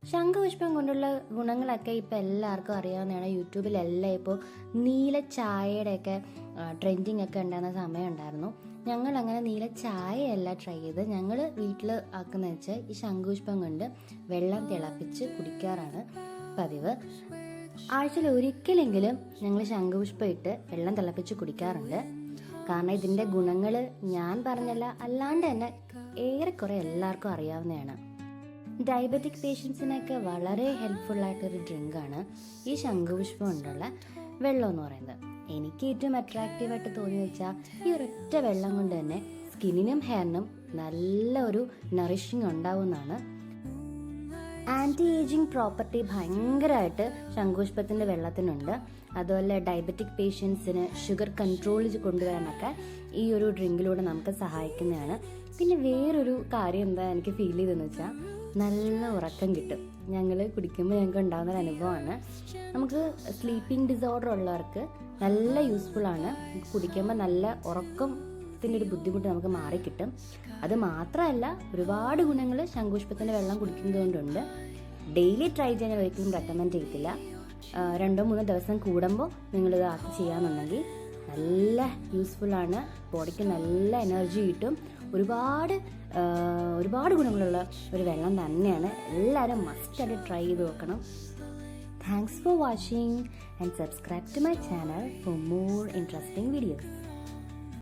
ശംഖുപുഷ്പം കൊണ്ടുള്ള ഗുണങ്ങളൊക്കെ ഇപ്പോൾ എല്ലാവർക്കും അറിയാവുന്നതാണ്. യൂട്യൂബിലെല്ലാം ഇപ്പോൾ നീല ചായയുടെയൊക്കെ ട്രെൻഡിങ് ഒക്കെ ഉണ്ടാകുന്ന സമയം ഉണ്ടായിരുന്നു. ഞങ്ങൾ അങ്ങനെ നീല ചായയല്ല ട്രൈ ചെയ്ത്, ഞങ്ങൾ വീട്ടിൽ ആക്കുന്ന വെച്ചാൽ ഈ ശംഖുപുഷ്പം കൊണ്ട് വെള്ളം തിളപ്പിച്ച് കുടിക്കാറാണ് പതിവ്. ആഴ്ചയിൽ ഒരിക്കലെങ്കിലും ഞങ്ങൾ ശംഖുപുഷ്പം ഇട്ട് വെള്ളം തിളപ്പിച്ച് കുടിക്കാറുണ്ട്. കാരണം ഇതിൻ്റെ ഗുണങ്ങൾ ഞാൻ പറഞ്ഞല്ല, അല്ലാണ്ട് തന്നെ ഏറെക്കുറെ എല്ലാവർക്കും അറിയാവുന്നതാണ്. ഡയബറ്റിക് പേഷ്യൻസിനൊക്കെ വളരെ ഹെൽപ്ഫുള്ളായിട്ടൊരു ഡ്രിങ്കാണ് ഈ ശംഖുപുഷ്പം കൊണ്ടുള്ള വെള്ളം എന്ന് പറയുന്നത്. എനിക്ക് ഏറ്റവും അട്രാക്റ്റീവായിട്ട് തോന്നി വെച്ചാൽ ഈ ഒരൊറ്റ വെള്ളം കൊണ്ട് തന്നെ സ്കിന്നിനും ഹെയറിനും നല്ല ഒരു നറിഷിങ് ഉണ്ടാവുമെന്നാണ്. ആൻറ്റി ഏജിങ് പ്രോപ്പർട്ടി ഭയങ്കരമായിട്ട് ശംഖുപുഷ്പത്തിൻ്റെ വെള്ളത്തിനുണ്ട്. അതുപോലെ ഡയബറ്റിക് പേഷ്യൻസിന് ഷുഗർ കൺട്രോൾ കൊണ്ടുവരാനൊക്കെ ഈ ഒരു ഡ്രിങ്കിലൂടെ നമുക്ക് സഹായിക്കുന്നതാണ്. പിന്നെ വേറൊരു കാര്യം എന്താ എനിക്ക് ഫീൽ ചെയ്തതെന്ന് വെച്ചാൽ നല്ല ഉറക്കം കിട്ടും. ഞങ്ങൾ കുടിക്കുമ്പോൾ ഞങ്ങൾക്ക് ഉണ്ടാകുന്നൊരു അനുഭവമാണ്. നമുക്ക് സ്ലീപ്പിംഗ് ഡിസോർഡർ ഉള്ളവർക്ക് നല്ല യൂസ്ഫുള്ളാണ്. കുടിക്കുമ്പോൾ നല്ല ഉറക്കത്തിൻ്റെ ഒരു ബുദ്ധിമുട്ട് നമുക്ക് മാറിക്കിട്ടും. അത് മാത്രമല്ല, ഒരുപാട് ഗുണങ്ങൾ ശംഖുപുഷ്പത്തിൻ്റെ വെള്ളം കുടിക്കുന്നത് കൊണ്ടുണ്ട്. ഡെയിലി ട്രൈ ചെയ്യാൻ ഞാൻ ഒരിക്കലും റെക്കമെൻഡ് ചെയ്യത്തില്ല. 2-3 ദിവസം കൂടുമ്പോൾ നിങ്ങളിത് ആക്കി ചെയ്യാന്നുണ്ടെങ്കിൽ നല്ല യൂസ്ഫുള്ളാണ്. ബോഡിക്ക് നല്ല എനർജി കിട്ടും. ഒരുപാട് ഗുണങ്ങളുള്ള ഒരു വെള്ളം തന്നെയാണ്. എല്ലാവരും മസ്റ്റായിട്ട് ട്രൈ ചെയ്ത് നോക്കണം. Thanks for watching and subscribe to my channel for more interesting videos.